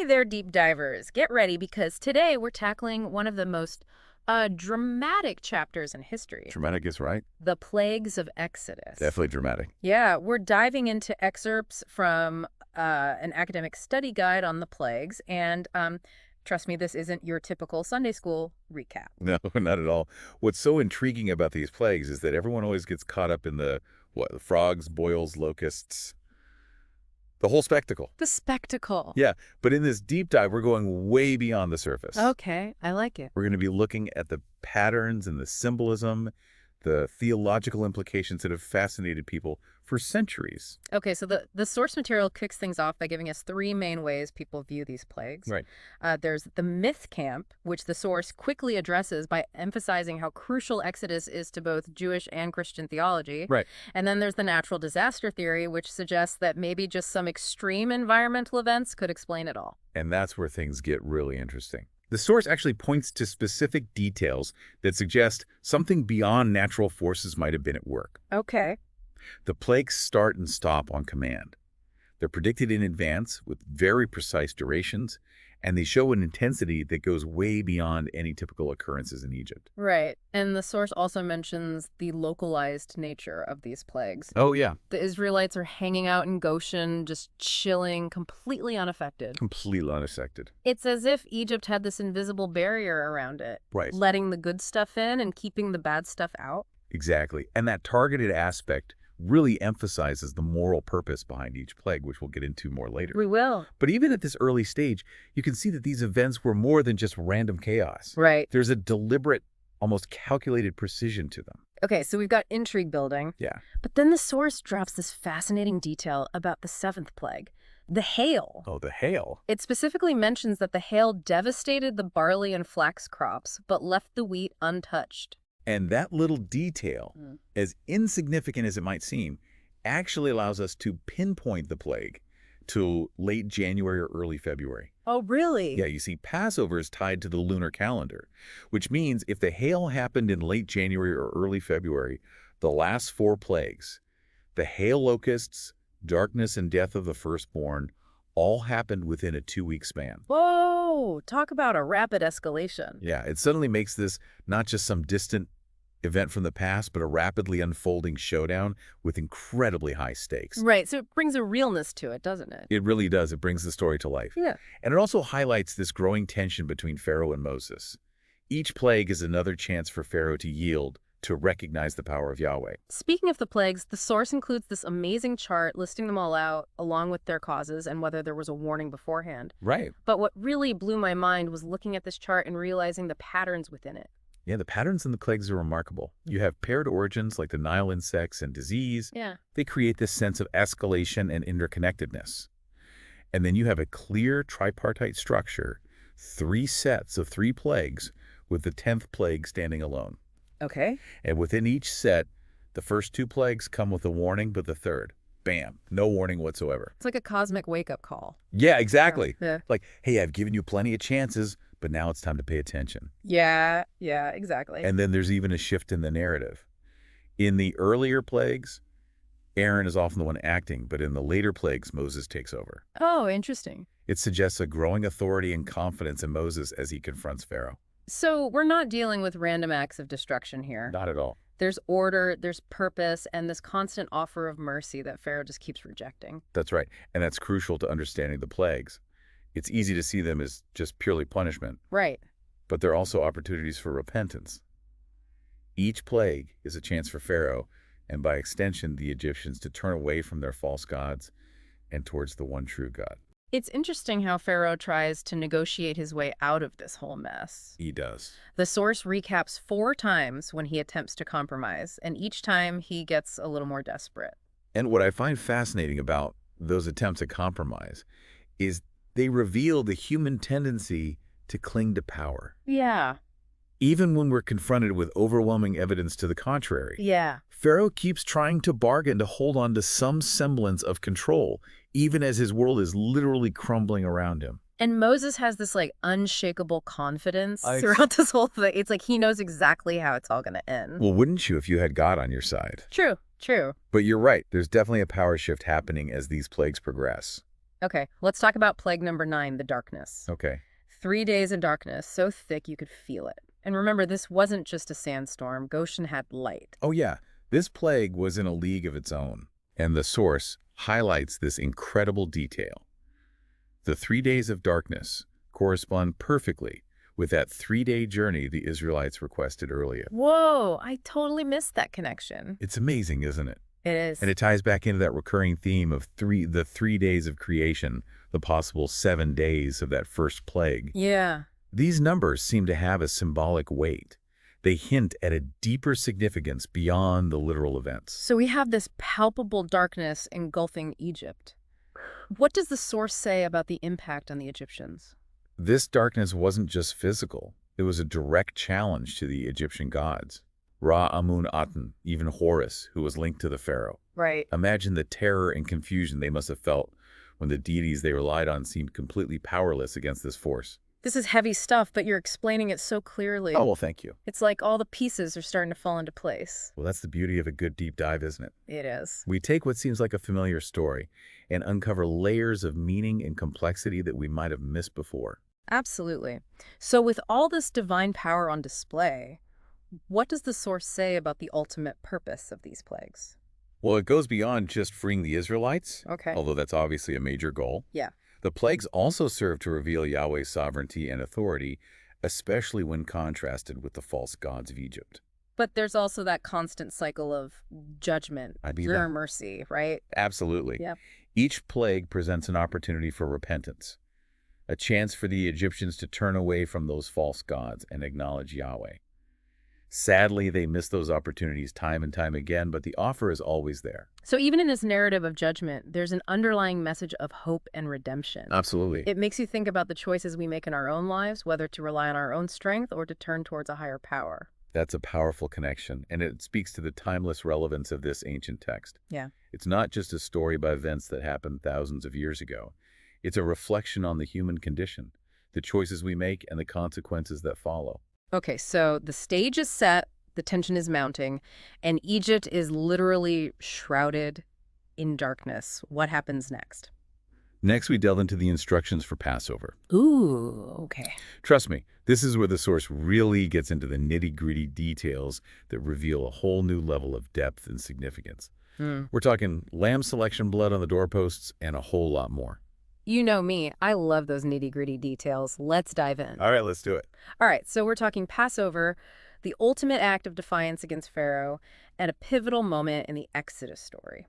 there, deep divers. Get ready because today we're tackling one of the most dramatic chapters in history, Dramatic is right. the plagues of Exodus. Definitely dramatic. Yeah, we're diving into excerpts from an academic study guide on the plagues, and trust me, this isn't your typical Sunday school recap. No, not at all. What's so intriguing about these plagues is that everyone always gets caught up in the frogs, boils, locusts, the whole spectacle. The spectacle. Yeah, but in this deep dive, we're going way beyond the surface. Okay, I like it. We're going to be looking at the patterns and the symbolism, the theological implications that have fascinated people for centuries. Okay, so the source material kicks things off by giving us three main ways people view these plagues. Right. There's the myth camp, which the source quickly addresses by emphasizing how crucial Exodus is to both Jewish and Christian theology. Right. And then there's the natural disaster theory, which suggests that maybe just some extreme environmental events could explain it all. And that's where things get really interesting. The source actually points to specific details that suggest something beyond natural forces might have been at work. Okay. The plagues start and stop on command. They're predicted in advance with very precise durations, and they show an intensity that goes way beyond any typical occurrences in Egypt. Right. And the source also mentions the localized nature of these plagues. Oh, yeah. The Israelites are hanging out in Goshen, just chilling, completely unaffected. Completely unaffected. It's as if Egypt had this invisible barrier around it, Right. letting the good stuff in and keeping the bad stuff out. Exactly. And that targeted aspect really emphasizes the moral purpose behind each plague, which we'll get into more later. We will. But even at this early stage, you can see that these events were more than just random chaos. Right. There's a deliberate, almost calculated precision to them. Okay, so we've got intrigue building. Yeah. But then the source drops this fascinating detail about the seventh plague, the hail. Oh, the hail. It specifically mentions that the hail devastated the barley and flax crops, but left the wheat untouched. And that little detail, as insignificant as it might seem, actually allows us to pinpoint the plague to late January or early February. Oh, really? Yeah, you see, Passover is tied to the lunar calendar, which means if the hail happened in late January or early February, the last four plagues, the hail locusts, darkness and death of the firstborn, all happened within a 2-week span. Whoa, talk about a rapid escalation. Yeah, it suddenly makes this not just some distant event from the past, but a rapidly unfolding showdown with incredibly high stakes. Right, so it brings a realness to it, doesn't it? It really does. It brings the story to life. Yeah. And it also highlights this growing tension between Pharaoh and Moses. Each plague is another chance for Pharaoh to yield, to recognize the power of Yahweh. Speaking of the plagues, the source includes this amazing chart listing them all out, along with their causes and whether there was a warning beforehand. Right. But what really blew my mind was looking at this chart and realizing the patterns within it. Yeah, the patterns in the plagues are remarkable. You have paired origins like the Nile insects and disease. Yeah. They create this sense of escalation and interconnectedness. And then you have a clear tripartite structure, 3 sets of 3 plagues, with the 10th plague standing alone. Okay. And within each set, the first 2 plagues come with a warning, but the third, bam, no warning whatsoever. It's like a cosmic wake-up call. Yeah, exactly. Yeah. Like, hey, I've given you plenty of chances, but now it's time to pay attention. Yeah, exactly. And then there's even a shift in the narrative. In the earlier plagues, Aaron is often the one acting, but in the later plagues, Moses takes over. Oh, interesting. It suggests a growing authority and confidence in Moses as he confronts Pharaoh. So we're not dealing with random acts of destruction here. Not at all. There's order, there's purpose, and this constant offer of mercy that Pharaoh just keeps rejecting. That's right. And that's crucial to understanding the plagues. It's easy to see them as just purely punishment, Right. but they're also opportunities for repentance. Each plague is a chance for Pharaoh, and by extension, the Egyptians, to turn away from their false gods and towards the one true God. It's interesting how Pharaoh tries to negotiate his way out of this whole mess. He does. The source recaps 4 times when he attempts to compromise, and each time he gets a little more desperate. And what I find fascinating about those attempts at compromise is they reveal the human tendency to cling to power. Yeah. Even when we're confronted with overwhelming evidence to the contrary. Yeah. Pharaoh keeps trying to bargain to hold on to some semblance of control, even as his world is literally crumbling around him. And Moses has this like unshakable confidence throughout this whole thing. It's like he knows exactly how it's all going to end. Well, wouldn't you if you had God on your side? True. But you're right. There's definitely a power shift happening as these plagues progress. Okay, let's talk about plague number 9, the darkness. Okay. 3 days of darkness, so thick you could feel it. And remember, this wasn't just a sandstorm. Goshen had light. Oh, yeah. This plague was in a league of its own, and the source highlights this incredible detail. The 3 days of darkness correspond perfectly with that 3-day journey the Israelites requested earlier. Whoa, I totally missed that connection. It's amazing, isn't it? It is. And it ties back into that recurring theme of the 3 days of creation, the possible 7 days of that first plague. Yeah. These numbers seem to have a symbolic weight. They hint at a deeper significance beyond the literal events. So we have this palpable darkness engulfing Egypt. What does the source say about the impact on the Egyptians? This darkness wasn't just physical. It was a direct challenge to the Egyptian gods. Ra-Amun-Aten, even Horus, who was linked to the pharaoh. Right. Imagine the terror and confusion they must have felt when the deities they relied on seemed completely powerless against this force. This is heavy stuff, but you're explaining it so clearly. Oh, well, thank you. It's like all the pieces are starting to fall into place. Well, that's the beauty of a good deep dive, isn't it? It is. We take what seems like a familiar story and uncover layers of meaning and complexity that we might have missed before. Absolutely. So with all this divine power on display, what does the source say about the ultimate purpose of these plagues? Well, it goes beyond just freeing the Israelites, Okay. although that's obviously a major goal. Yeah. The plagues also serve to reveal Yahweh's sovereignty and authority, especially when contrasted with the false gods of Egypt. But there's also that constant cycle of judgment, I'd be your that. mercy, right? Absolutely. Yep. Each plague presents an opportunity for repentance, a chance for the Egyptians to turn away from those false gods and acknowledge Yahweh. Sadly, they miss those opportunities time and time again, but the offer is always there. So even in this narrative of judgment, there's an underlying message of hope and redemption. Absolutely. It makes you think about the choices we make in our own lives, whether to rely on our own strength or to turn towards a higher power. That's a powerful connection, and it speaks to the timeless relevance of this ancient text. Yeah. It's not just a story about events that happened thousands of years ago. It's a reflection on the human condition, the choices we make, and the consequences that follow. Okay, so the stage is set, the tension is mounting, and Egypt is literally shrouded in darkness. What happens next? Next, we delve into the instructions for Passover. Ooh, okay. Trust me, this is where the source really gets into the nitty-gritty details that reveal a whole new level of depth and significance. We're talking lamb selection blood on the doorposts and a whole lot more. You know me, I love those nitty-gritty details. Let's dive in. All right, let's do it. All right, so we're talking Passover, the ultimate act of defiance against Pharaoh, and a pivotal moment in the Exodus story.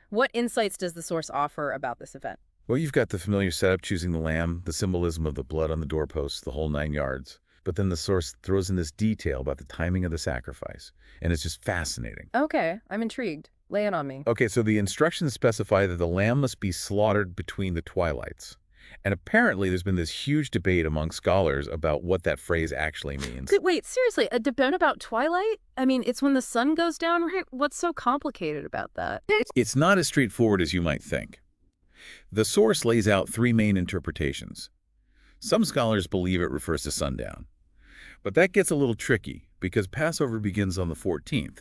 What insights does the source offer about this event? Well, you've got the familiar setup, choosing the lamb, the symbolism of the blood on the doorposts, the whole 9 yards. But then the source throws in this detail about the timing of the sacrifice, and it's just fascinating. Okay, I'm intrigued. Lay it on me. Okay, so the instructions specify that the lamb must be slaughtered between the twilights. And apparently there's been this huge debate among scholars about what that phrase actually means. Wait, seriously, a debate about twilight? I mean, it's when the sun goes down, right? What's so complicated about that? It's not as straightforward as you might think. The source lays out 3 main interpretations. Some scholars believe it refers to sundown. But that gets a little tricky because Passover begins on the 14th,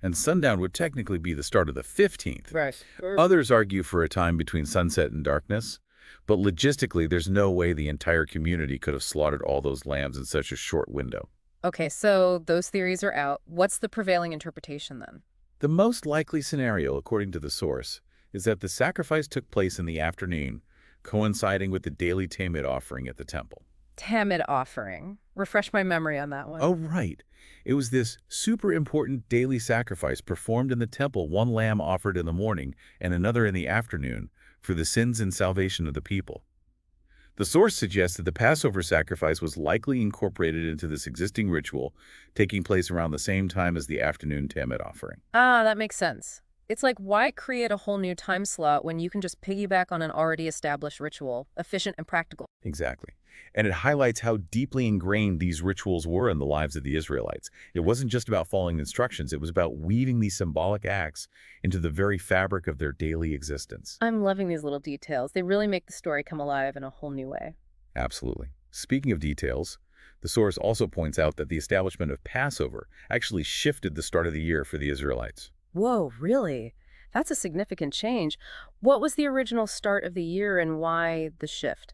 and sundown would technically be the start of the 15th. Right. Others argue for a time between sunset and darkness, but logistically there's no way the entire community could have slaughtered all those lambs in such a short window. Okay, so those theories are out. What's the prevailing interpretation then? The most likely scenario, according to the source, is that the sacrifice took place in the afternoon, coinciding with the daily Tamid offering at the temple. Tamid offering. Refresh my memory on that one. Oh, right. It was this super important daily sacrifice performed in the temple, 1 lamb offered in the morning and another in the afternoon for the sins and salvation of the people. The source suggests that the Passover sacrifice was likely incorporated into this existing ritual, taking place around the same time as the afternoon Tamid offering. Ah, that makes sense. It's like, why create a whole new time slot when you can just piggyback on an already established ritual, efficient and practical? Exactly. And it highlights how deeply ingrained these rituals were in the lives of the Israelites. It wasn't just about following instructions. It was about weaving these symbolic acts into the very fabric of their daily existence. I'm loving these little details. They really make the story come alive in a whole new way. Absolutely. Speaking of details, the source also points out that the establishment of Passover actually shifted the start of the year for the Israelites. Whoa, really? That's a significant change. What was the original start of the year and why the shift?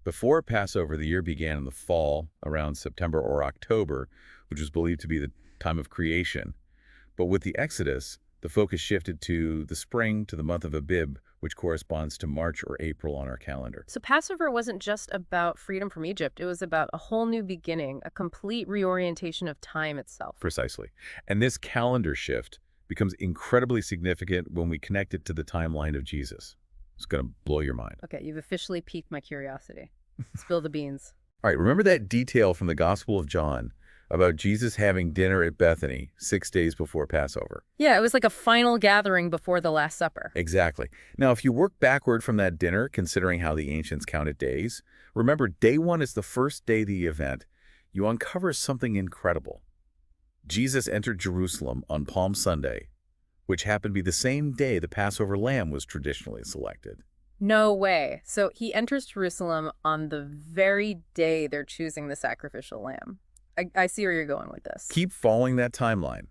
Before Passover, the year began in the fall, around September or October, which was believed to be the time of creation. But with the Exodus, the focus shifted to the spring, to the month of Abib, which corresponds to March or April on our calendar. So Passover wasn't just about freedom from Egypt. It was about a whole new beginning, a complete reorientation of time itself. Precisely. And this calendar shift becomes incredibly significant when we connect it to the timeline of Jesus. It's going to blow your mind. Okay, you've officially piqued my curiosity. Spill the beans. All right, remember that detail from the Gospel of John about Jesus having dinner at Bethany 6 days before Passover? Yeah, it was like a final gathering before the Last Supper. Exactly. Now, if you work backward from that dinner, considering how the ancients counted days, remember day one is the first day of the event. You uncover something incredible. Jesus entered Jerusalem on Palm Sunday, which happened to be the same day the Passover lamb was traditionally selected. No way. So he enters Jerusalem on the very day they're choosing the sacrificial lamb. I see where you're going with this. Keep following that timeline,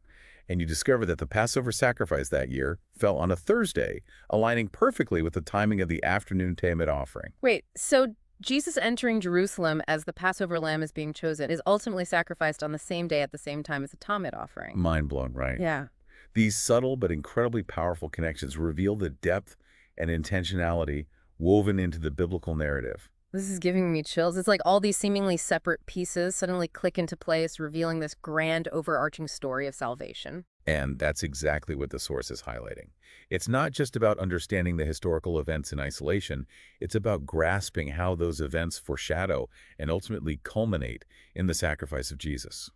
and you discover that the Passover sacrifice that year fell on a Thursday, aligning perfectly with the timing of the afternoon Tamid offering. Wait, so Jesus entering Jerusalem as the Passover lamb is being chosen is ultimately sacrificed on the same day at the same time as the Tamid offering. Mind blown, right? Yeah. These subtle but incredibly powerful connections reveal the depth and intentionality woven into the biblical narrative. This is giving me chills. It's like all these seemingly separate pieces suddenly click into place, revealing this grand overarching story of salvation. And that's exactly what the source is highlighting. It's not just about understanding the historical events in isolation, it's about grasping how those events foreshadow and ultimately culminate in the sacrifice of Jesus.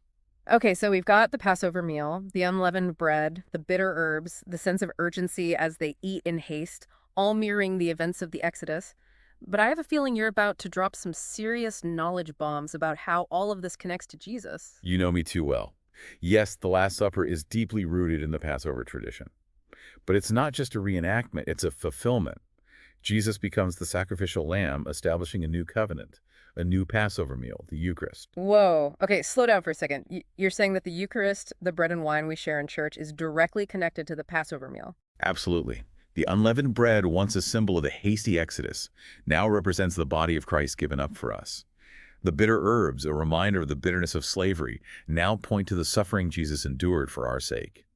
Okay, so we've got the Passover meal, the unleavened bread, the bitter herbs, the sense of urgency as they eat in haste, all mirroring the events of the Exodus. But I have a feeling you're about to drop some serious knowledge bombs about how all of this connects to Jesus. You know me too well. Yes, the Last Supper is deeply rooted in the Passover tradition. But it's not just a reenactment, it's a fulfillment. Jesus becomes the sacrificial lamb, establishing a new covenant, a new Passover meal, the Eucharist. Whoa. Okay, slow down for a second. You're saying that the Eucharist, the bread and wine we share in church, is directly connected to the Passover meal. Absolutely. The unleavened bread, once a symbol of the hasty Exodus, now represents the body of Christ given up for us. The bitter herbs, a reminder of the bitterness of slavery, now point to the suffering Jesus endured for our sake.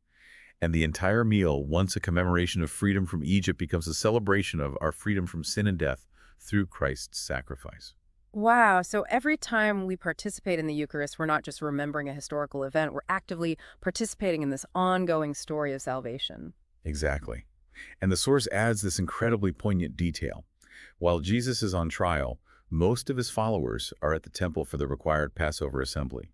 And the entire meal, once a commemoration of freedom from Egypt, becomes a celebration of our freedom from sin and death through Christ's sacrifice. Wow. So every time we participate in the Eucharist, we're not just remembering a historical event, we're actively participating in this ongoing story of salvation. Exactly. And the source adds this incredibly poignant detail. While Jesus is on trial, most of his followers are at the temple for the required Passover assembly.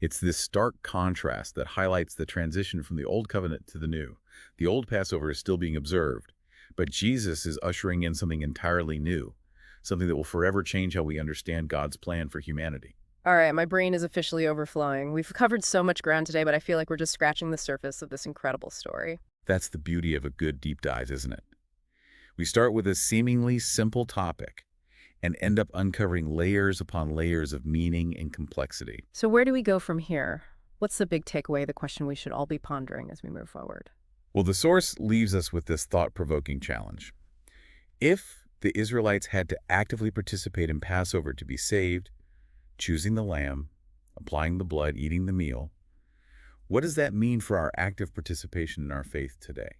It's this stark contrast that highlights the transition from the Old Covenant to the New. The old Passover is still being observed, but Jesus is ushering in something entirely new, something that will forever change how we understand God's plan for humanity. All right, my brain is officially overflowing. We've covered so much ground today, but I feel like we're just scratching the surface of this incredible story. That's the beauty of a good deep dive, isn't it? We start with a seemingly simple topic and end up uncovering layers upon layers of meaning and complexity. So where do we go from here? What's the big takeaway, the question we should all be pondering as we move forward? Well, the source leaves us with this thought-provoking challenge. If the Israelites had to actively participate in Passover to be saved, choosing the lamb, applying the blood, eating the meal, what does that mean for our active participation in our faith today?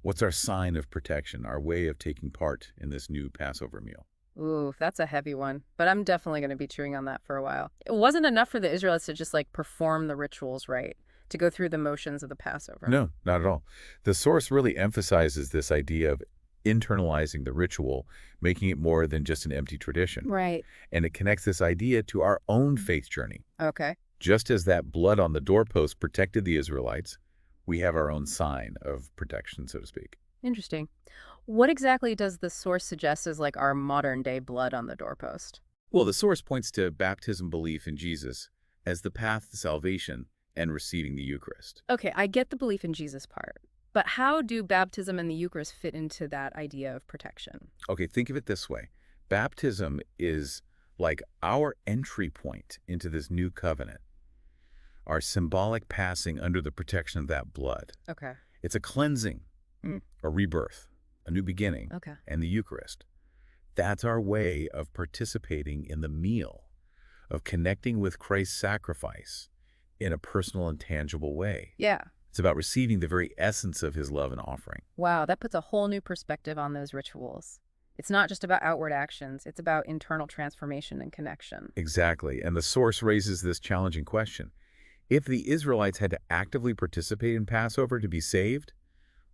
What's our sign of protection, our way of taking part in this new Passover meal? Ooh, that's a heavy one, but I'm definitely going to be chewing on that for a while. It wasn't enough for the Israelites to just like perform the rituals right, to go through the motions of the Passover. No, not at all. The source really emphasizes this idea of internalizing the ritual, making it more than just an empty tradition. Right. And it connects this idea to our own faith journey. Okay. Just as that blood on the doorpost protected the Israelites, we have our own sign of protection, so to speak. Interesting. What exactly does the source suggest as like our modern day blood on the doorpost? Well, the source points to baptism belief in Jesus as the path to salvation and receiving the Eucharist. Okay, I get the belief in Jesus part, but how do baptism and the Eucharist fit into that idea of protection? Okay, think of it this way. Baptism is like our entry point into this new covenant, our symbolic passing under the protection of that blood. Okay. It's a cleansing, A rebirth, a new beginning, Okay. and the Eucharist. That's our way of participating in the meal, of connecting with Christ's sacrifice in a personal and tangible way. Yeah. It's about receiving the very essence of his love and offering. Wow, that puts a whole new perspective on those rituals. It's not just about outward actions, it's about internal transformation and connection. Exactly. And the source raises this challenging question. If the Israelites had to actively participate in Passover to be saved,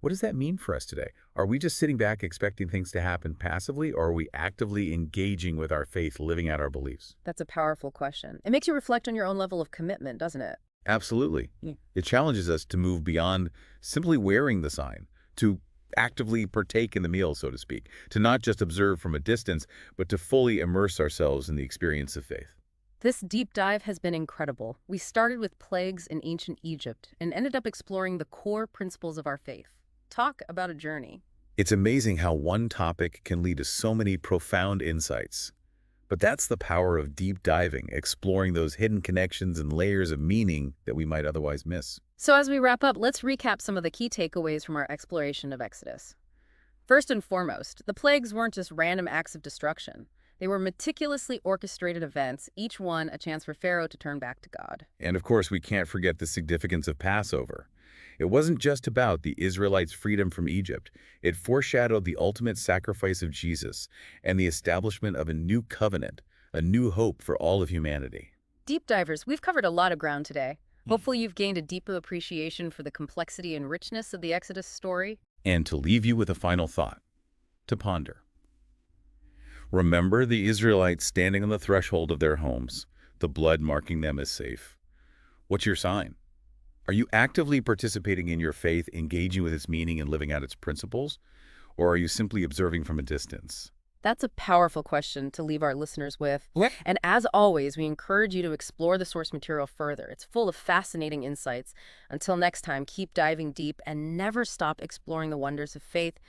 what does that mean for us today? Are we just sitting back expecting things to happen passively, or are we actively engaging with our faith, living out our beliefs? That's a powerful question. It makes you reflect on your own level of commitment, doesn't it? Absolutely. It challenges us to move beyond simply wearing the sign, to actively partake in the meal, so to speak, to not just observe from a distance, but to fully immerse ourselves in the experience of faith. This deep dive has been incredible. We started with plagues in ancient Egypt and ended up exploring the core principles of our faith. Talk about a journey. It's amazing how one topic can lead to so many profound insights. But that's the power of deep diving, exploring those hidden connections and layers of meaning that we might otherwise miss. So as we wrap up, let's recap some of the key takeaways from our exploration of Exodus. First and foremost, the plagues weren't just random acts of destruction. They were meticulously orchestrated events, each one a chance for Pharaoh to turn back to God. And of course, we can't forget the significance of Passover. It wasn't just about the Israelites' freedom from Egypt. It foreshadowed the ultimate sacrifice of Jesus and the establishment of a new covenant, a new hope for all of humanity. Deep divers, we've covered a lot of ground today. Hopefully you've gained a deeper appreciation for the complexity and richness of the Exodus story. And to leave you with a final thought, to ponder. Remember the Israelites standing on the threshold of their homes, the blood marking them as safe. What's your sign? Are you actively participating in your faith, engaging with its meaning and living out its principles? Or are you simply observing from a distance? That's a powerful question to leave our listeners with. And as always, we encourage you to explore the source material further. It's full of fascinating insights. Until next time, keep diving deep and never stop exploring the wonders of faith.